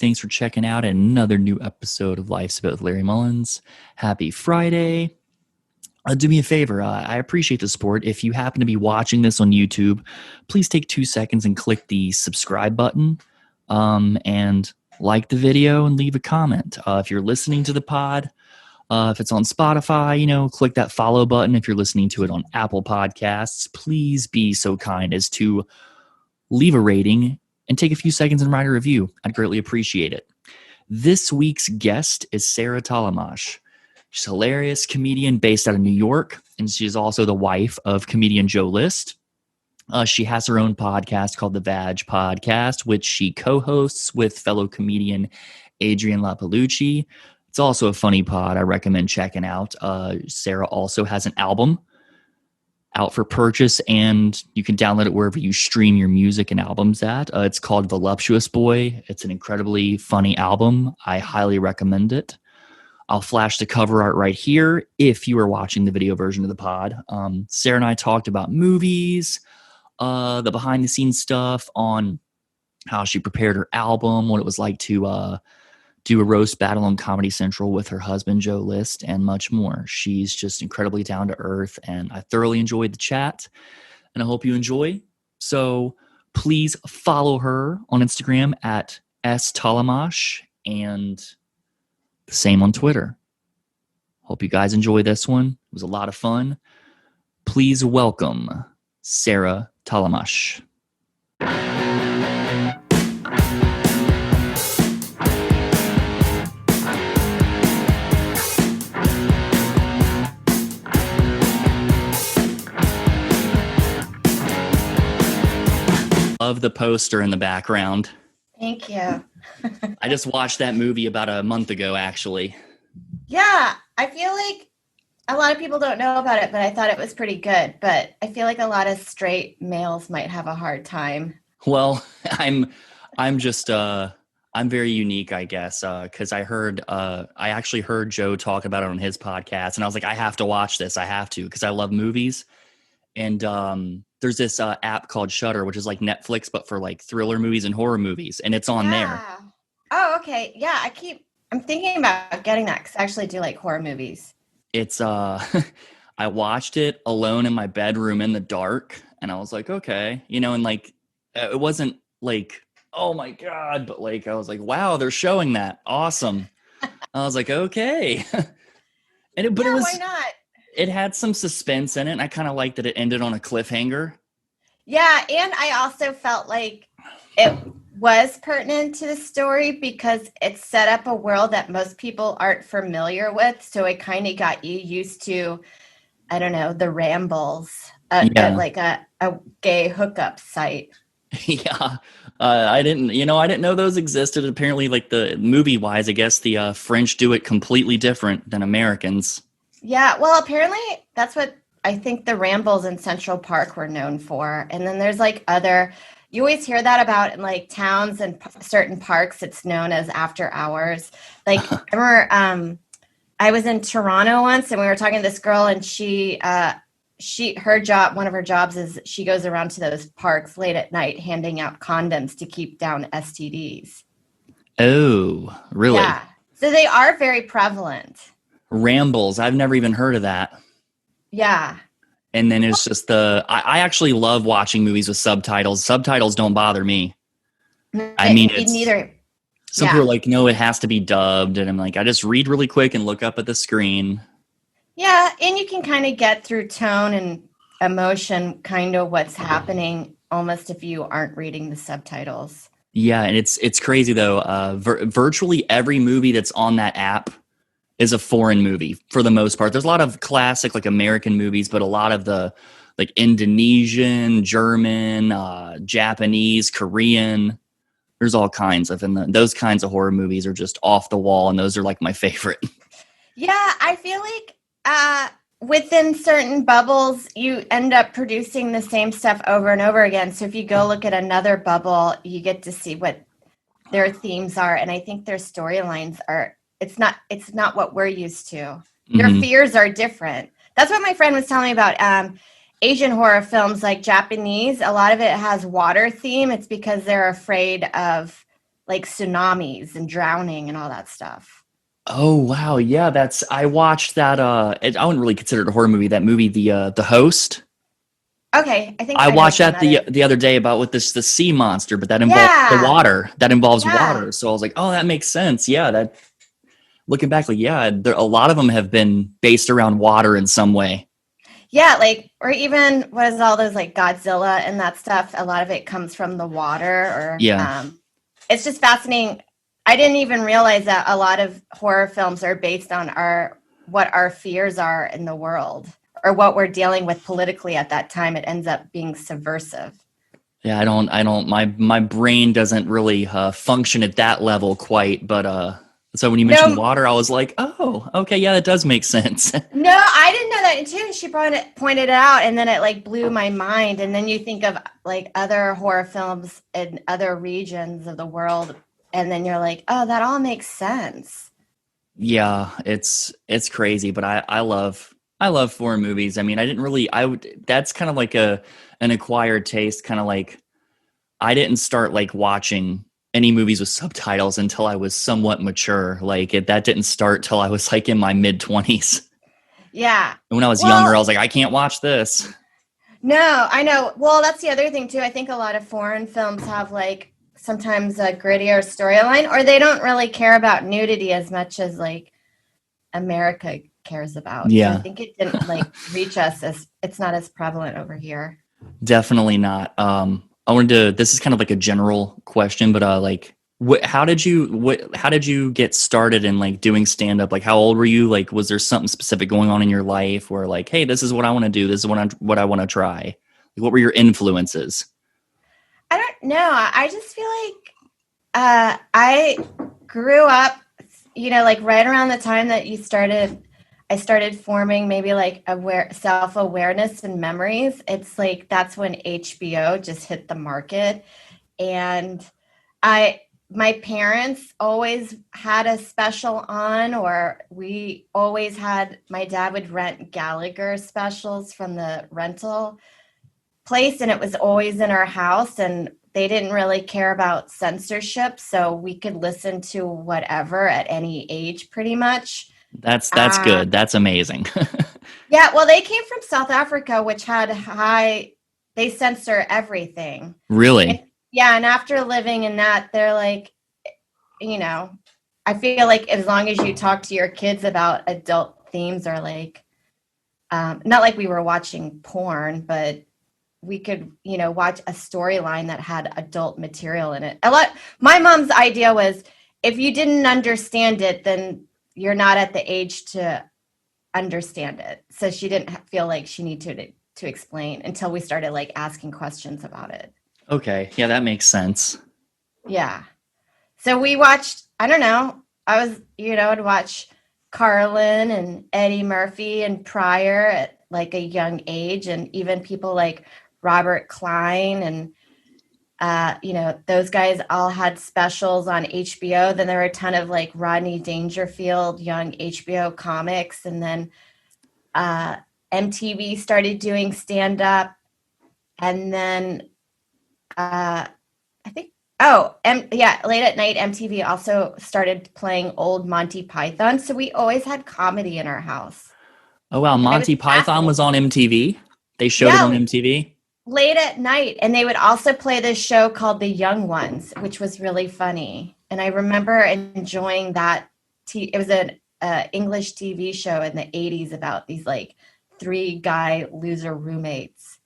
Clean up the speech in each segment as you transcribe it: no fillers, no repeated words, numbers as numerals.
Thanks for checking out another new episode of Life's About with Larry Mullins. Happy Friday. Do me a favor. I appreciate the support. If you happen to be watching this on YouTube, please take 2 seconds and click the subscribe button and like the video and leave a comment. If you're listening to the pod, if it's on Spotify, click that follow button. If you're listening to it on Apple Podcasts, please be so kind as to leave a rating and take a few seconds and write a review. I'd greatly appreciate it. This week's guest is Sarah Tollemache. She's a hilarious comedian based out of New York, and she's also the wife of comedian Joe List. She has her own podcast called The Vag Podcast, which she co-hosts with fellow comedian Adrian LaPalucci. It's also a funny pod I recommend checking out. Sarah also has an album out for purchase, and you can download it wherever you stream your music and albums at. It's called Voluptuous Boy. It's an incredibly funny album. I highly recommend it. I'll flash the cover art right here if you are watching the video version of the pod. Sarah and I talked about movies, the behind-the-scenes stuff on how she prepared her album, what it was like to do a roast battle on Comedy Central with her husband, Joe List, and much more. She's just incredibly down to earth, and I thoroughly enjoyed the chat, and I hope you enjoy. So please follow her on Instagram at @Tollemache, and the same on Twitter. Hope you guys enjoy this one. It was a lot of fun. Please welcome Sarah Tollemache. Love the poster in the background. Thank you. I just watched that movie about a month ago, actually. Yeah, I feel like a lot of people don't know about it, but I thought it was pretty good. But I feel like a lot of straight males might have a hard time. Well, I'm very unique, I guess, because I actually heard Joe talk about it on his podcast, and I was like, I have to watch this. I have to, because I love movies. And there's this app called Shudder, which is like Netflix, but for like thriller movies and horror movies. And it's on there. Oh, okay. Yeah, I'm thinking about getting that because I actually do like horror movies. It's, I watched it alone in my bedroom in the dark. And I was like, okay, and like, it wasn't like, oh my God, but like, I was like, wow, they're showing that. Awesome. I was like, okay. It was, why not? It had some suspense in it, and I kind of liked that it ended on a cliffhanger. Yeah, and I also felt like it was pertinent to the story because it set up a world that most people aren't familiar with, so it kind of got you used to, I don't know, the rambles at like a gay hookup site. Yeah, I didn't know those existed. Apparently, like the movie-wise, I guess the French do it completely different than Americans. Yeah, well, apparently that's what I think the rambles in Central Park were known for. And then there's like you always hear that about in like towns and certain parks, it's known as after hours. Like I remember I was in Toronto once and we were talking to this girl and one of her jobs is she goes around to those parks late at night handing out condoms to keep down STDs. Oh, really? Yeah. So they are very prevalent. Rambles. I've never even heard of that. Yeah. And then it's just I actually love watching movies with subtitles. Subtitles don't bother me. I mean, neither. Some people are like, no, it has to be dubbed. And I'm like, I just read really quick and look up at the screen. Yeah. And you can kind of get through tone and emotion, kind of what's happening almost if you aren't reading the subtitles. Yeah. And it's crazy though. Virtually every movie that's on that app is a foreign movie for the most part. There's a lot of classic like American movies, but a lot of the like Indonesian, German, Japanese, Korean, there's all kinds of, and those kinds of horror movies are just off the wall. And those are like my favorite. Yeah. I feel like within certain bubbles, you end up producing the same stuff over and over again. So if you go look at another bubble, you get to see what their themes are. And I think their storylines are, it's not what we're used to. Their fears are different. That's what my friend was telling me about. Asian horror films like Japanese, a lot of it has water theme. It's because they're afraid of like tsunamis and drowning and all that stuff. Oh wow, yeah, I watched that. I wouldn't really consider it a horror movie. That movie, The Host. Okay, I think I I know watched which one that that is. the other day about with the sea monster, but that involves the Yeah, water. That involves yeah, water. So I was like, oh, that makes sense. Yeah, that looking back, like yeah, a lot of them have been based around water in some way. yeah. Like, or even what is all those like Godzilla and that stuff? A lot of it comes from the water, or Yeah, it's just fascinating. I didn't even realize that a lot of horror films are based on what our fears are in the world or what we're dealing with politically at that time. It ends up being subversive. yeah. My brain doesn't really function at that level quite. But so when you mentioned No, water, I was like, oh, okay, yeah, that does make sense. no, I didn't know that until she pointed it out, and then it like blew my mind. And then you think of like other horror films in other regions of the world, and then you're like, oh, that all makes sense. Yeah, it's crazy, but I love foreign movies. I mean, I didn't really I would that's kind of like a an acquired taste, kind of like I didn't start like watching any movies with subtitles until I was somewhat mature. That didn't start till I was like in my mid 20s. Yeah. And when I was younger, I Well, was like, I can't watch this. no, I know. Well, that's the other thing too. I think a lot of foreign films have like sometimes a grittier storyline, or they don't really care about nudity as much as like America cares about. So I Yeah, think it didn't like reach us as it's not as prevalent over here. definitely not. I wanted to. This is kind of like a general question, but like, how did you get started in like doing stand up? Like, how old were you? Like, was there something specific going on in your life where like, hey, this is what I want to do. This is what I want to try. Like, what were your influences? I don't know. I just feel like I grew up, like right around the time that I started forming maybe like self-awareness and memories. It's like that's when HBO just hit the market. And I my parents always had a special on, or we always had my dad would rent Gallagher specials from the rental place, and it was always in our house, and they didn't really care about censorship, so we could listen to whatever at any age pretty much. That's uh good. That's amazing. yeah, well, they came from South Africa, which had they censor everything. And Really? yeah, and after living in that, they're like, you know I feel like as long as you talk to your kids about adult themes, or like not like we were watching porn, but we could, watch a storyline that had adult material in it. My mom's idea was if you didn't understand it, then you're not at the age to understand it. So she didn't feel like she needed to explain until we started like asking questions about it. Okay. Yeah, that makes sense. Yeah. So we watched, I don't know, I'd watch Carlin and Eddie Murphy and Pryor at like a young age, and even people like Robert Klein and those guys all had specials on HBO. Then there were a ton of like Rodney Dangerfield, young HBO comics, and then uh, MTV started doing stand up, and then I think late at night MTV also started playing old Monty Python. So we always had comedy in our house, Oh wow, and it was Monty Python was fascinating. on MTV. They showed it on Yeah, MTV. late at night, and they would also play this show called The Young Ones, which was really funny. And I remember enjoying that. It was an English TV show in the 80s about these like three guy loser roommates.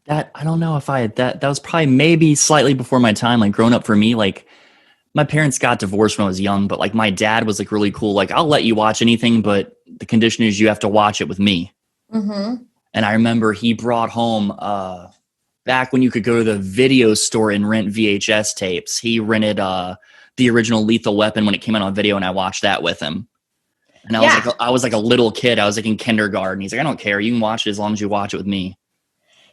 That I don't know if I had that. That was probably maybe slightly before my time. Like growing up for me, like my parents got divorced when I was young, but like my dad was like really cool. Like I'll let you watch anything, but the condition is you have to watch it with me. Mm-hmm. And I remember he brought home back when you could go to the video store and rent VHS tapes. He rented the original Lethal Weapon when it came out on video, and I watched that with him. And Yeah. I was like a little kid. I was like in kindergarten. He's like, I don't care. You can watch it as long as you watch it with me.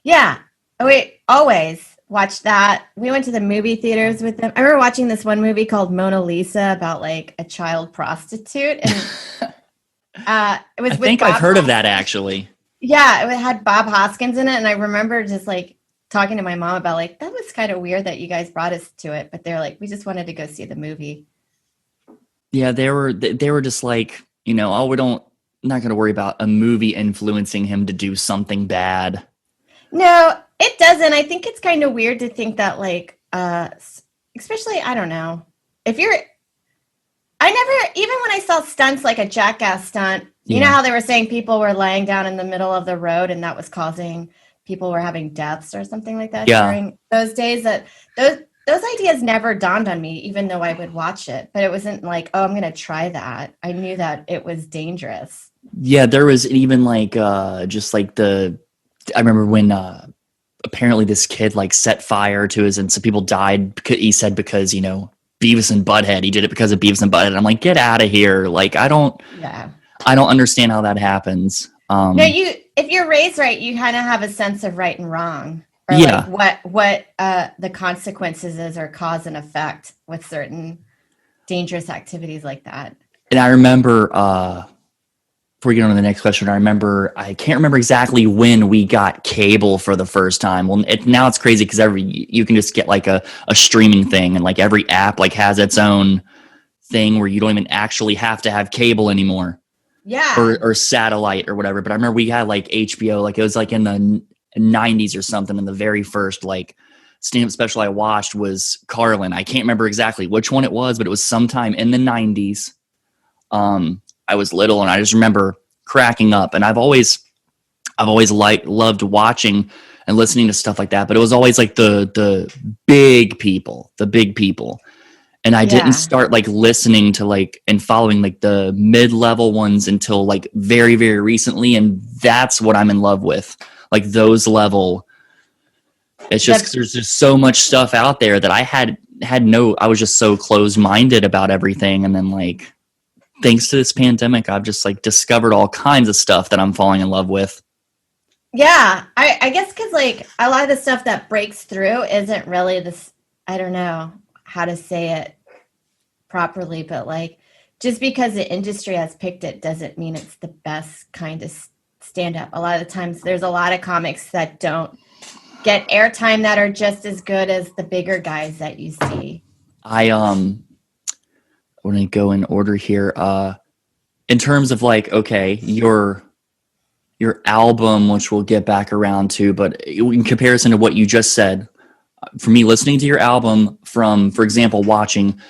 Yeah. We always watched that. We went to the movie theaters with them. I remember watching this one movie called Mona Lisa about like a child prostitute. And it I was with think I've Bob heard of Hoskins. that actually. Yeah, it had Bob Hoskins in it. And I remember just like talking to my mom about like, that was kind of weird that you guys brought us to it, but they're like, we just wanted to go see the movie. Yeah, they were just like, oh, not going to worry about a movie influencing him to do something bad. No, it doesn't. I think it's kind of weird to think that like, especially, I don't know, I never, even when I saw stunts like a jackass stunt, you know how they were saying people were laying down in the middle of the road and that was causing people were having deaths or something like that during those days, that those ideas never dawned on me, even though I would watch it. But it wasn't like, oh, I'm going to try that. I knew that it was dangerous. Yeah, there was even like just like I remember when apparently this kid like set fire to and some people died because he said because Beavis and Butthead, he did it because of Beavis and Butthead. I'm like, get out of here. Like I don't understand how that happens. No, if you're raised right, you kind of have a sense of right and wrong, or like what the consequences is, or cause and effect with certain dangerous activities like that. And I remember before we get on to the next question, I can't remember exactly when we got cable for the first time. Well, now it's crazy because you can just get like a streaming thing, and like every app like has its own thing where you don't even actually have to have cable anymore. Yeah. Or satellite or whatever. But I remember we had like HBO, like it was like in the 90s or something. And the very first like stand-up special I watched was Carlin. I can't remember exactly which one it was, but it was sometime in the 90s. I was little and I just remember cracking up. And I've always loved watching and listening to stuff like that. But it was always like the big people. And I didn't start like listening to like and following like the mid-level ones until like very, very recently. And that's what I'm in love with. Like those level. It's just 'cause there's just so much stuff out there that I was just so closed-minded about everything. And then like, thanks to this pandemic, I've just like discovered all kinds of stuff that I'm falling in love with. Yeah. I guess because like a lot of the stuff that breaks through isn't really this, I don't know how to say it properly, but like just because the industry has picked it doesn't mean it's the best kind of stand up. A lot of the times there's a lot of comics that don't get airtime that are just as good as the bigger guys that you see. I want to go in order here. In terms of like, okay, your album, which we'll get back around to, but in comparison to what you just said, for me, listening to your album from, for example, watching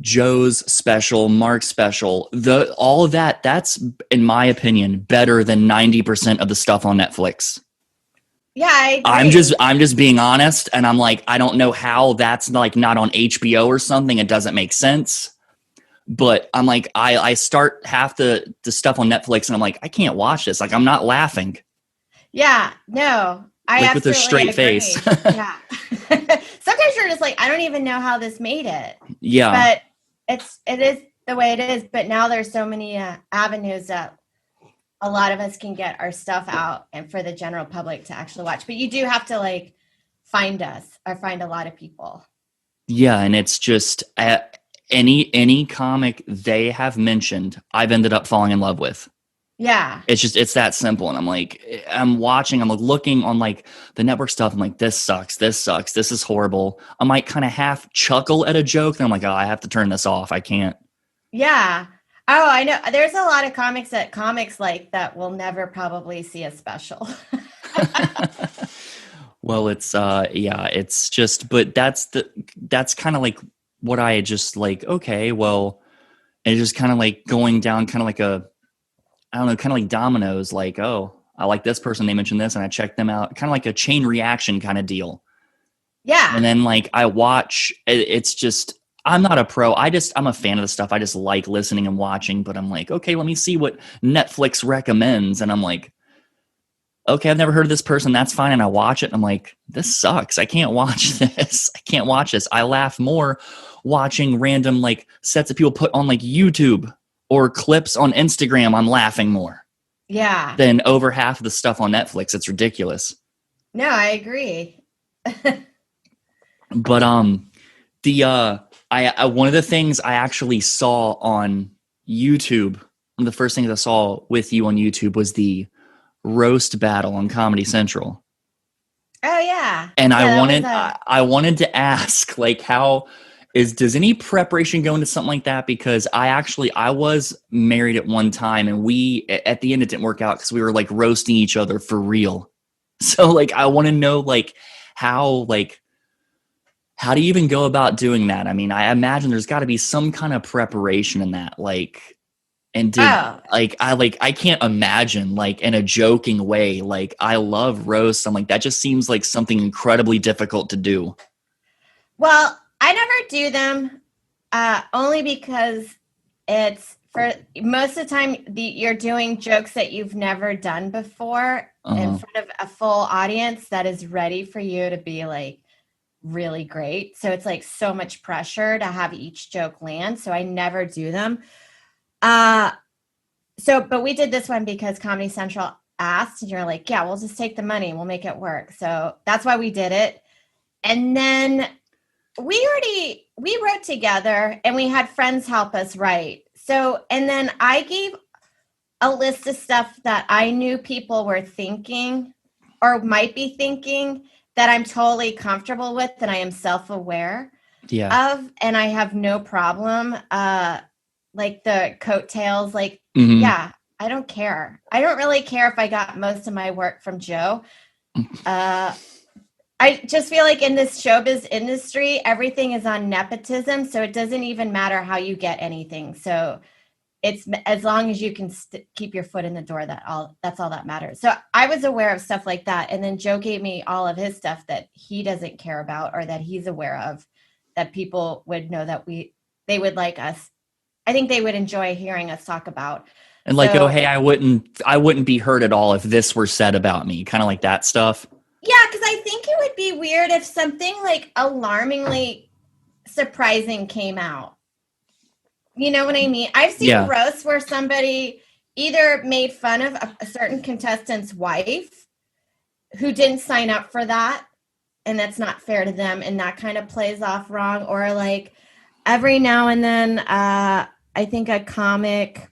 Joe's special, Mark's special, all of that's, in my opinion, better than 90% of the stuff on Netflix. Yeah, I agree. I'm just being honest, and I'm like, I don't know how that's like not on HBO or something. It doesn't make sense. But I'm like, I start half the stuff on Netflix, and I'm like, I can't watch this. Like, I'm not laughing. Yeah, no. I like with a straight face. Yeah. Sometimes you're just like, I don't even know how this made it. Yeah. But it is the way it is. But now there's so many avenues that a lot of us can get our stuff out and for the general public to actually watch. But you do have to like find us or find a lot of people. Yeah. And it's just any comic they have mentioned, I've ended up falling in love with. Yeah. It's that simple. And I'm like, I'm like looking on like the network stuff. I'm like, this sucks. This is horrible. I might kind of half chuckle at a joke. And I'm like, oh, I have to turn this off. I can't. Yeah. Oh, I know. There's a lot of comics like that will never probably see a special. Well, it's just, but that's kind of like what I just like, okay, well, and it's just kind of like going down kind of like I don't know, kind of like dominoes, like, oh, I like this person, they mentioned this, and I check them out. Kind of like a chain reaction kind of deal. Yeah. And then like I watch, it's just, I'm not a pro. I'm a fan of the stuff. I just like listening and watching, but I'm like, okay, let me see what Netflix recommends. And I'm like, okay, I've never heard of this person. That's fine. And I watch it. And I'm like, this sucks. I can't watch this. I laugh more watching random like sets that people put on like YouTube or clips on Instagram. I'm laughing more. Yeah. Than over half of the stuff on Netflix. It's ridiculous. No, I agree. But one of the things I actually saw on YouTube, one of the first things I saw with you on YouTube was the roast battle on Comedy Central. Oh yeah. And Yeah, that was a I wanted to ask, like, does any preparation go into something like that? Because I was married at one time, and at the end it didn't work out because we were like roasting each other for real. So like I want to know like how do you even go about doing that? I mean, I imagine there's got to be some kind of preparation in that. oh I can't imagine like in a joking way, like I love roast. I'm like, that just seems like something incredibly difficult to do. well, I never do them only because it's for most of the time you're doing jokes that you've never done before in Uh-huh. front of a full audience that is ready for you to be like really great. So it's like so much pressure to have each joke land. So I never do them. Uh but we did this one because Comedy Central asked, and you're like, yeah, we'll just take the money and we'll make it work. So that's why we did it. And then we wrote together and we had friends help us write. So, and then I gave a list of stuff that I knew people were thinking or might be thinking that I'm totally comfortable with and I am self-aware Yeah. of, and I have no problem. Like the coattails, like, Mhm. yeah, I don't care. I don't really care if I got most of my work from Joe. I just feel like in this showbiz industry, everything is on nepotism. So it doesn't even matter how you get anything. So it's as long as you can keep your foot in the door, that's all that matters. So I was aware of stuff like that. And then Joe gave me all of his stuff that he doesn't care about or that he's aware of, that people would know that they would like us. I think they would enjoy hearing us talk about. And like, oh, So hey, I wouldn't be hurt at all if this were said about me, kind of like that stuff. yeah, because I think it would be weird if something like alarmingly surprising came out. You know what I mean? I've seen Yeah. roasts where somebody either made fun of a certain contestant's wife who didn't sign up for that, and that's not fair to them, and that kind of plays off wrong. Or like every now and then, I think a comic,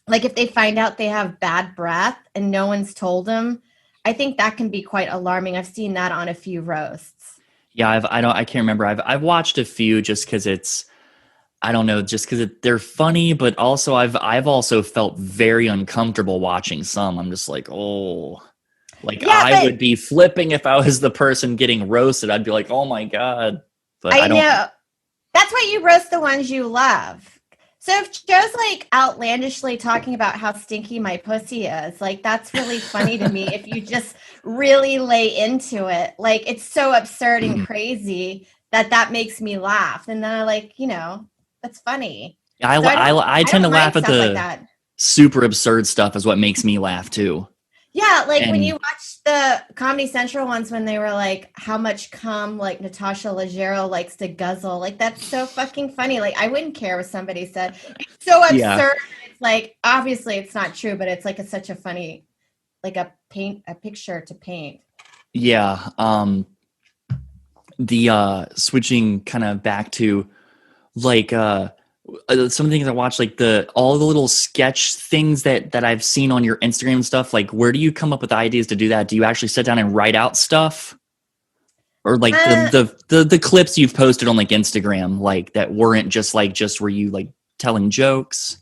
like if they find out they have bad breath and no one's told them, I think that can be quite alarming. I've seen that on a few roasts. Yeah, I can't remember. I've watched a few just because I don't know, just because they're funny, but also I've also felt very uncomfortable watching some. I'm just like, oh, like Yeah, I but would be flipping if I was the person getting roasted. I'd be like, oh my god, but I I don't. know that's why you roast the ones you love. So if Joe's like outlandishly talking about how stinky my pussy is, like that's really funny to me if you just really lay into it. Like it's so absurd and crazy that makes me laugh. And then I like, that's funny. So I I tend to don't mind laugh at stuff like the that. super absurd stuff is what makes me laugh too. Yeah, like when you And watch the Comedy Central ones when they were like, how much cum like Natasha Leggero likes to guzzle. Like that's so fucking funny. Like I wouldn't care if somebody said it's so yeah, absurd. It's like obviously it's not true, but it's like such a funny, like a picture to paint. yeah. The switching kind of back to like some of the things I watch, like all the little sketch things that I've seen on your Instagram and stuff. Like, where do you come up with ideas to do that? Do you actually sit down and write out stuff, or like Uh, the clips you've posted on like Instagram, like that weren't just were you like telling jokes?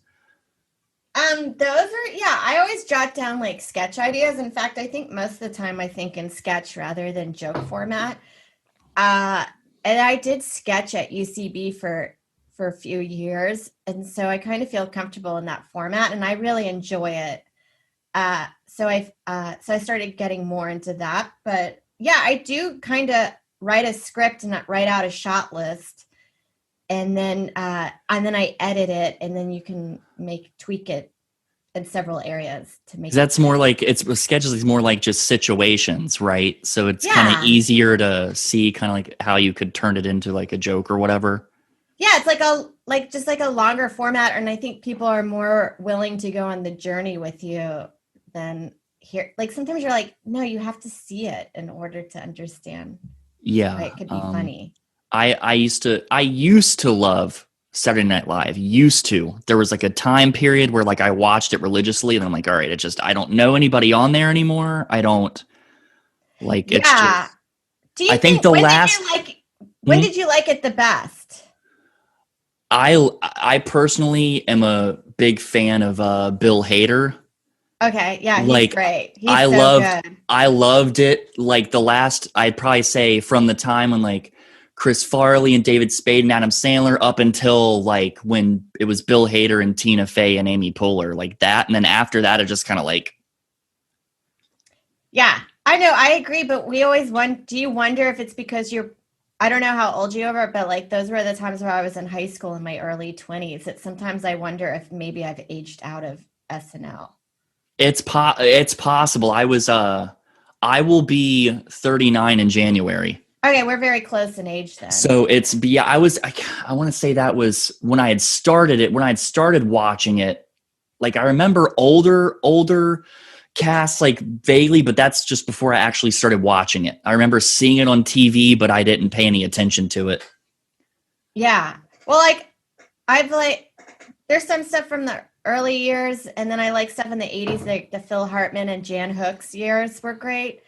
those are yeah. I always jot down like sketch ideas. In fact, I think most of the time I think in sketch rather than joke format. Uh, and I did sketch at UCB for a few years, and so I kind of feel comfortable in that format, and I really enjoy it. So I started getting more into that, but yeah, I do kind of write a script and write out a shot list, and then I edit it, and then you can tweak it in several areas to 'Cause make it that's more fit. like it's sketches is more like just situations, right? So it's kind of Yeah, easier to see kind of like how you could turn it into like a joke or whatever. yeah, it's like just like a longer format, and I think people are more willing to go on the journey with you than here. Like sometimes you're like, no, you have to see it in order to understand why Yeah. it could be funny. I used to love Saturday Night Live. Used to. There was like a time period where like I watched it religiously, and I'm like, all right, I don't know anybody on there anymore. I don't. Like it's Yeah. just, Do I you think think the last, when hmm? did you like it the best? I personally am a big fan of Bill Hader. Okay, yeah, he's Like great. I He's so loved good. I loved it. Like the last, I'd probably say from the time when like Chris Farley and David Spade and Adam Sandler up until like when it was Bill Hader and Tina Fey and Amy Poehler, like that. And then after that, it just kind of like, Yeah, I know, I agree, but we always do you wonder if it's because I don't know how old you are, but like those were the times where I was in high school in my early 20s that sometimes I wonder if maybe I've aged out of SNL. it's possible. I will be 39 in January. Okay, we're very close in age then. So it's, yeah, I want to say that was when I had started it, when I had started watching it. Like I remember older casts like vaguely, but that's just before I actually started watching it. I remember seeing it on TV, but I didn't pay any attention to it. Yeah. Well, like I've like there's some stuff from the early years, and then I like stuff in the 80s, like the Phil Hartman and Jan Hooks years were great.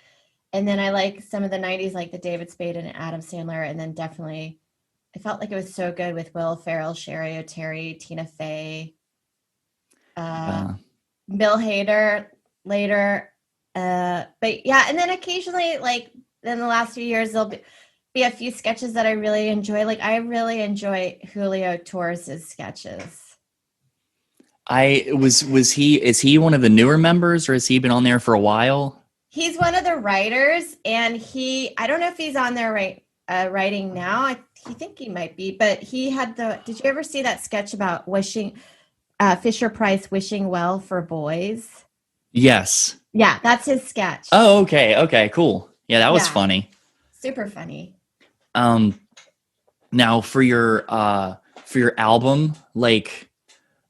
And then I like some of the 90s, like the David Spade and Adam Sandler. And then definitely, I felt like it was so good with Will Ferrell, Sherry O'Terry, Tina Fey, uh, Yeah. Bill Hader later. But yeah, and then occasionally, like in the last few years, be a few sketches that I really enjoy. Like I really enjoy Julio Torres' sketches. Is he one of the newer members or has he been on there for a while? He's one of the writers, and I don't know if he's on there writing now. I think he might be, but he had did you ever see that sketch about Fisher Price wishing well for boys? Yes. Yeah, that's his sketch. Oh, okay. Okay, cool. Yeah, that was Yeah, funny. super funny. Um Now for your album, like,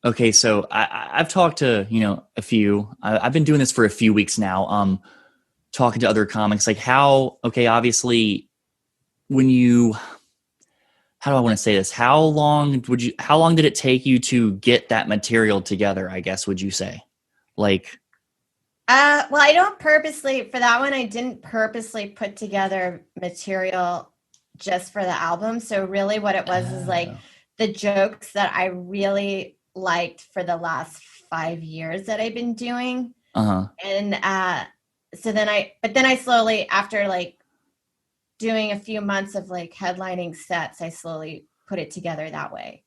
okay, so I've talked to, a few. I've been doing this for a few weeks now. Talking to other comics, like how, okay, obviously, when you, how do I want to say this? How long did it take you to get that material together? I guess would you say, like, Well, I don't purposely for that one. I didn't purposely put together material just for the album. So really, what it was is like the jokes that I really liked for the last 5 years that I've been doing. uh-huh. And but then I slowly, after like doing a few months of like headlining sets, I slowly put it together that way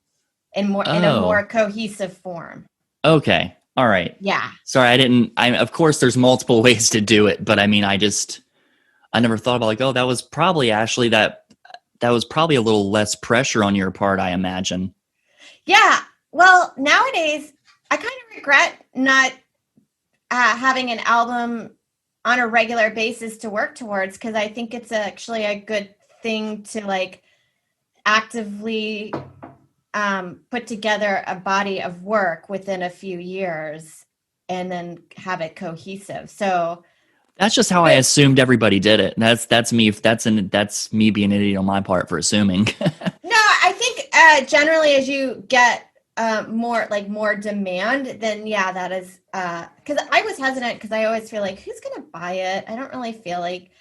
in a more Oh, cohesive form. okay. All right. Yeah. Sorry, of course there's multiple ways to do it, but I mean, I never thought about like, oh, that was probably actually that was probably a little less pressure on your part, I imagine. Yeah. Well, nowadays, I kind of regret not having an album on a regular basis to work towards because I think it's actually a good thing to like actively put together a body of work within a few years and then have it cohesive. So, That's just how I but assumed everybody did it. That's me. That's me being an idiot on my part for assuming. no, I think generally as you get more demand, then yeah, that is because I was hesitant because I always feel like who's gonna buy it? I don't really feel like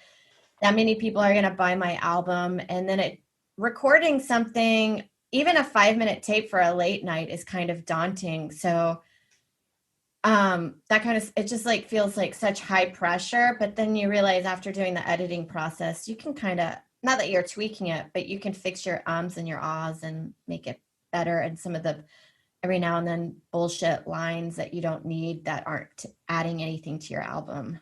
that many people are gonna buy my album, and then recording something, even a 5 minute tape for a late night is kind of daunting. So that kind of it just like feels like such high pressure, but then you realize after doing the editing process, you can kind of not that you're tweaking it, but you can fix your ums and your ahs and make it better. And some of the every now and then bullshit lines that you don't need that aren't adding anything to your album.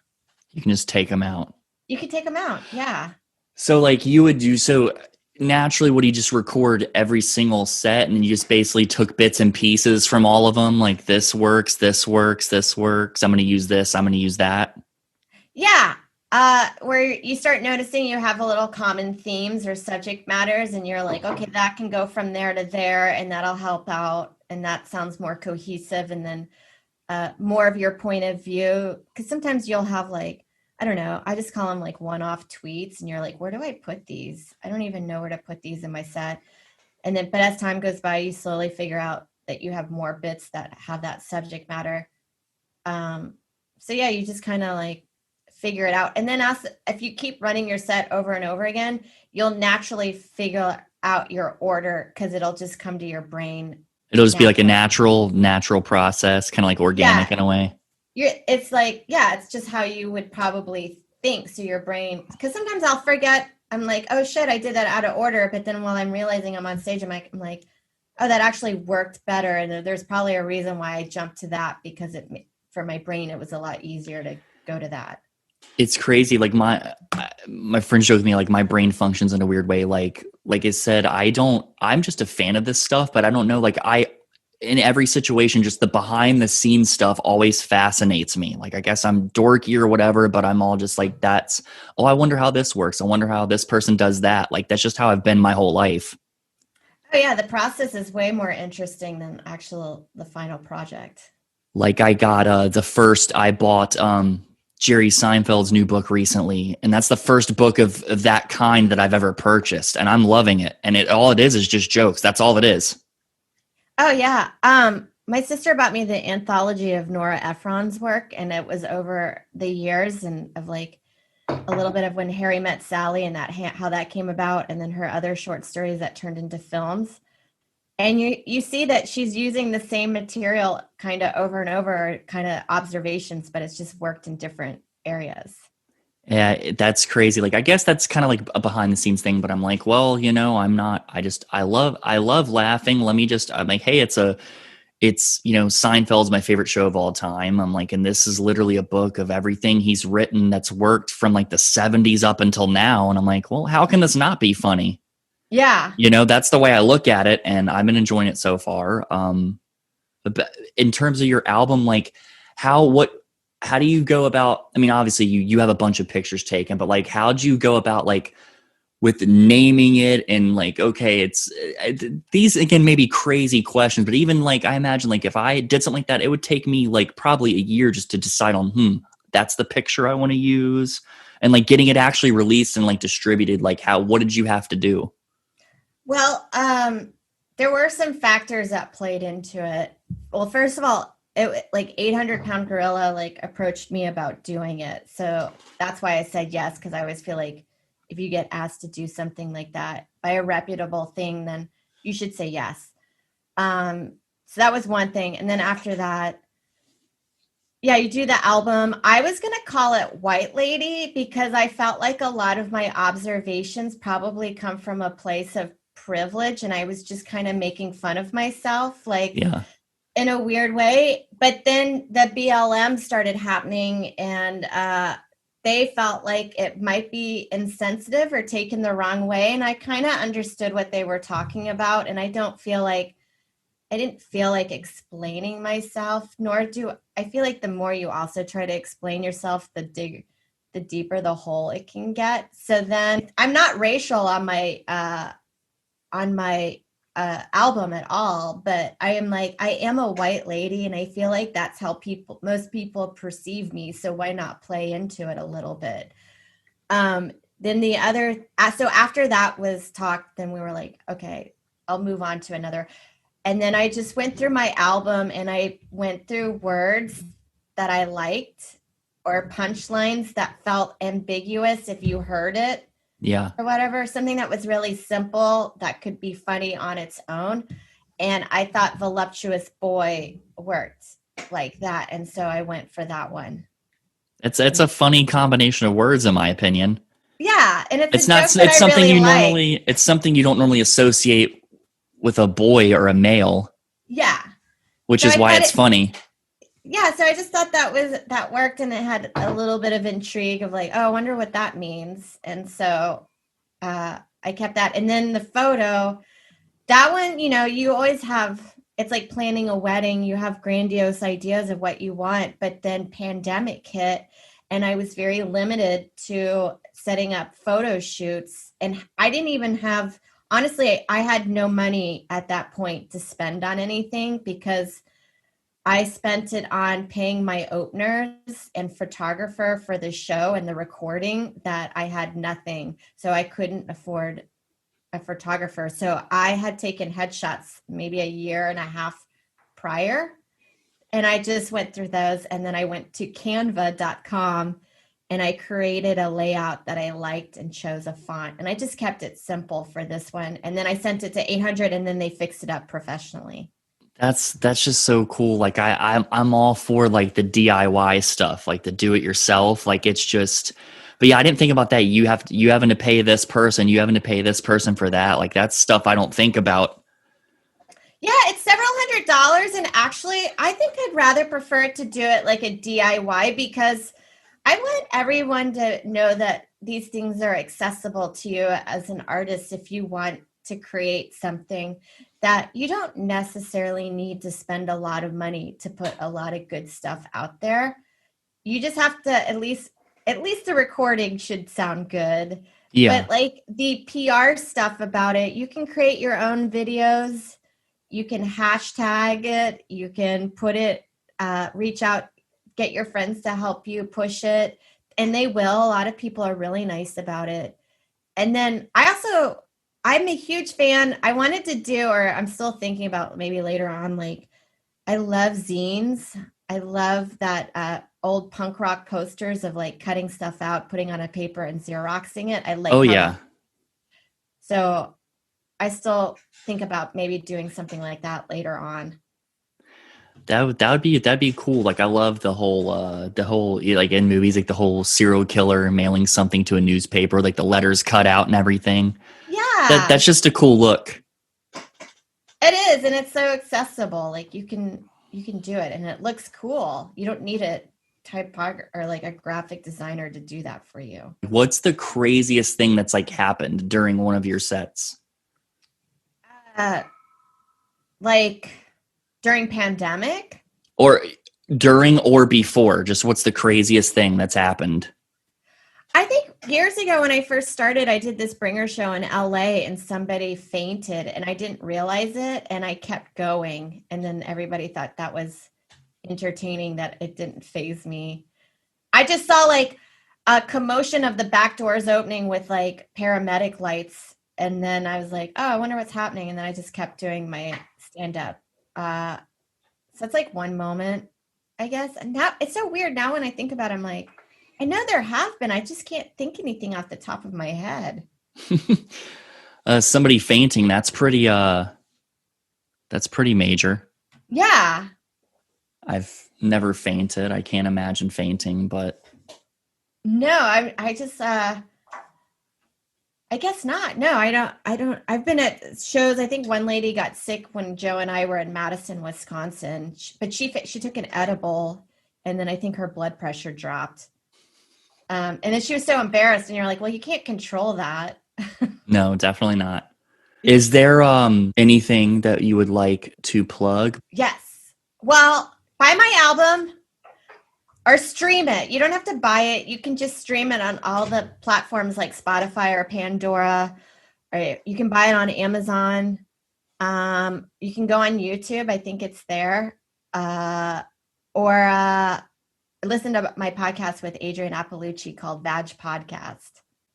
You can just take them out. You could take them out. Yeah. So like you would do so naturally. Would you just record every single set and you just basically took bits and pieces from all of them? Like this works, this works, this works. I'm going to use this. I'm going to use that. Yeah. Where you start noticing you have a little common themes or subject matters, and you're like, okay, that can go from there to there, and that'll help out, and that sounds more cohesive, and then more of your point of view. Because sometimes you'll have like, I don't know, I just call them like one-off tweets, and you're like, where do I put these? I don't even know where to put these in my set. And then, but as time goes by, you slowly figure out that you have more bits that have that subject matter. So yeah, you just kind of like figure it out. And then also, if you keep running your set over and over again, you'll naturally figure out your order because it'll just come to your brain. It'll just be like a naturally. natural process, kind of like organic Yeah. in a way. It's like, yeah, it's just how you would probably think. So your brain, because sometimes I'll forget. I'm like, oh shit, I did that out of order. But then while I'm realizing I'm on stage, I'm like, oh, that actually worked better. And there's probably a reason why I jumped to that, because for my brain, it was a lot easier to go to that. It's crazy. Like my friend showed me, like my brain functions in a weird way. Like it said, I'm just a fan of this stuff, but I don't know. Like in every situation, just the behind the scenes stuff always fascinates me. Like, I guess I'm dorky or whatever, but I'm all just like, I wonder how this works. I wonder how this person does that. Like, that's just how I've been my whole life. Oh yeah. The process is way more interesting than the final project. Like I got I bought Jerry Seinfeld's new book recently, and that's the first book of that kind that I've ever purchased, and I'm loving it. And all it is just jokes. That's all it is. Oh yeah. My sister bought me the anthology of Nora Ephron's work, and it was over the years and of like a little bit of When Harry Met Sally and how that came about, and then her other short stories that turned into films. And you see that she's using the same material kind of over and over, kind of observations, but it's just worked in different areas. Yeah, that's crazy. Like, I guess that's kind of like a behind the scenes thing, but I'm like, well, I'm not, I love laughing. I'm like, hey, Seinfeld's my favorite show of all time. I'm like, and this is literally a book of everything he's written that's worked from like the 70s up until now. And I'm like, well, how can this not be funny? Yeah. That's the way I look at it, and I've been enjoying it so far. But in terms of your album, like how do you go about, I mean, obviously you have a bunch of pictures taken, but like, how'd you go about like with naming it and like, okay, it's these again, maybe crazy questions, but even like, I imagine like if I did something like that, it would take me like probably a year just to decide on, that's the picture I want to use, and like getting it actually released and like distributed. Like what did you have to do? Well, there were some factors that played into it. Well, first of all, it like 800-pound gorilla like approached me about doing it. So that's why I said yes, because I always feel like if you get asked to do something like that by a reputable thing, then you should say yes. So that was one thing. And then after that, yeah, you do the album. I was going to call it White Lady because I felt like a lot of my observations probably come from a place of privilege, and I was just kind of making fun of myself, like Yeah. in a weird way. But then the BLM started happening, and they felt like it might be insensitive or taken the wrong way. And I kind of understood what they were talking about. And I didn't feel like explaining myself, nor do I feel like the more you also try to explain yourself, the deeper the hole it can get. So then I'm not racial on my album at all, but I am a white lady, and I feel like that's how most people perceive me. So why not play into it a little bit? Then so after that was talked, then we were like, okay, I'll move on to another. And then I just went through my album and I went through words that I liked or punchlines that felt ambiguous if you heard it. Yeah. Or whatever, something that was really simple that could be funny on its own. And I thought Voluptuous Boy worked like that. And so I went for that one. It's a funny combination of words, in my opinion. Yeah. And it's It's a not, joke that it's I something really you like. it's something you don't normally associate with a boy or a male. Yeah. Which So is I why thought it's funny. Yeah. So I just thought that worked, and it had a little bit of intrigue of like, oh, I wonder what that means. And so I kept that. And then the photo, that one, you always have, it's like planning a wedding. You have grandiose ideas of what you want, but then pandemic hit, and I was very limited to setting up photo shoots. And I didn't even have, honestly, I had no money at that point to spend on anything because I spent it on paying my openers and photographer for the show and the recording, that I had nothing. So I couldn't afford a photographer. So I had taken headshots maybe a year and a half prior. And I just went through those. And then I went to canva.com and I created a layout that I liked and chose a font. And I just kept it simple for this one. And then I sent it to 800 and then they fixed it up professionally. That's just so cool. Like I'm all for like the DIY stuff, like the do it yourself. Like it's just, but yeah, I didn't think about that. You having to pay this person, you having to pay this person for that. Like that's stuff I don't think about. Yeah, it's several $100s. And actually, I think I'd rather prefer to do it like a DIY because I want everyone to know that these things are accessible to you as an artist if you want to create something that you don't necessarily need to spend a lot of money to put a lot of good stuff out there. You just have to at least the recording should sound good. Yeah. But like the PR stuff about it, you can create your own videos. You can hashtag it. You can put it, reach out, get your friends to help you push it. And they will. A lot of people are really nice about it. And then I'm a huge fan. I wanted to do, or I'm still thinking about maybe later on, like I love zines. I love that old punk rock posters of like cutting stuff out, putting on a paper and Xeroxing it. I like So I still think about maybe doing something like that later on. That'd be cool. Like I love the whole like in movies, like the whole serial killer mailing something to a newspaper, like the letters cut out and everything. Yeah. That's just a cool look. It is, and it's so accessible. Like you can do it and it looks cool. You don't need a typographer or like a graphic designer to do that for you. What's the craziest thing that's like happened during one of your sets? Like during pandemic? Or during or before? Just what's the craziest thing that's happened? I think years ago when I first started, I did this bringer show in LA and somebody fainted and I didn't realize it and I kept going. And then everybody thought that was entertaining, that it didn't faze me. I just saw like a commotion of the back doors opening with like paramedic lights. And then I was like, oh, I wonder what's happening. And then I just kept doing my stand up. So it's like one moment, I guess. And now it's so weird. Now when I think about it, I'm like, I know there have been. I just can't think anything off the top of my head. Somebody fainting, that's pretty major. Yeah. I've never fainted. I can't imagine fainting, but no, I just I guess not. No, I don't. I've been at shows. I think one lady got sick when Joe and I were in Madison, Wisconsin, but she took an edible and then I think her blood pressure dropped. And then she was so embarrassed and you're like, well, you can't control that. No, definitely not. Is there anything that you would like to plug? Yes. Well, buy my album or stream it. You don't have to buy it. You can just stream it on all the platforms like Spotify or Pandora, or you can buy it on Amazon. You can go on YouTube. I think it's there. Or listen to my podcast with Adrian Appalucci called Vag Podcast.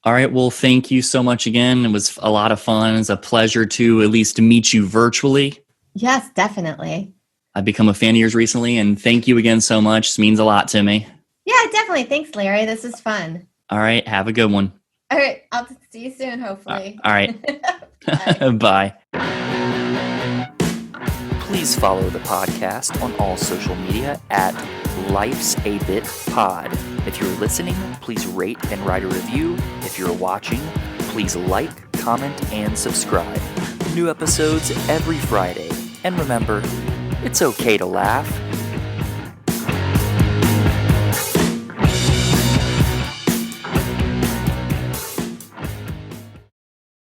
All right. Well, thank you so much again. It was a lot of fun. It's a pleasure to at least meet you virtually. Yes, definitely. I've become a fan of yours recently, and thank you again so much. This means a lot to me. Yeah, definitely. Thanks, Larry. This is fun. All right. Have a good one. All right. I'll see you soon, hopefully. All right. Bye. Please follow the podcast on all social media at Life's a Bit Pod. If you're listening, please rate and write a review. If you're watching, please like, comment, and subscribe. New episodes every Friday. And remember, it's okay to laugh.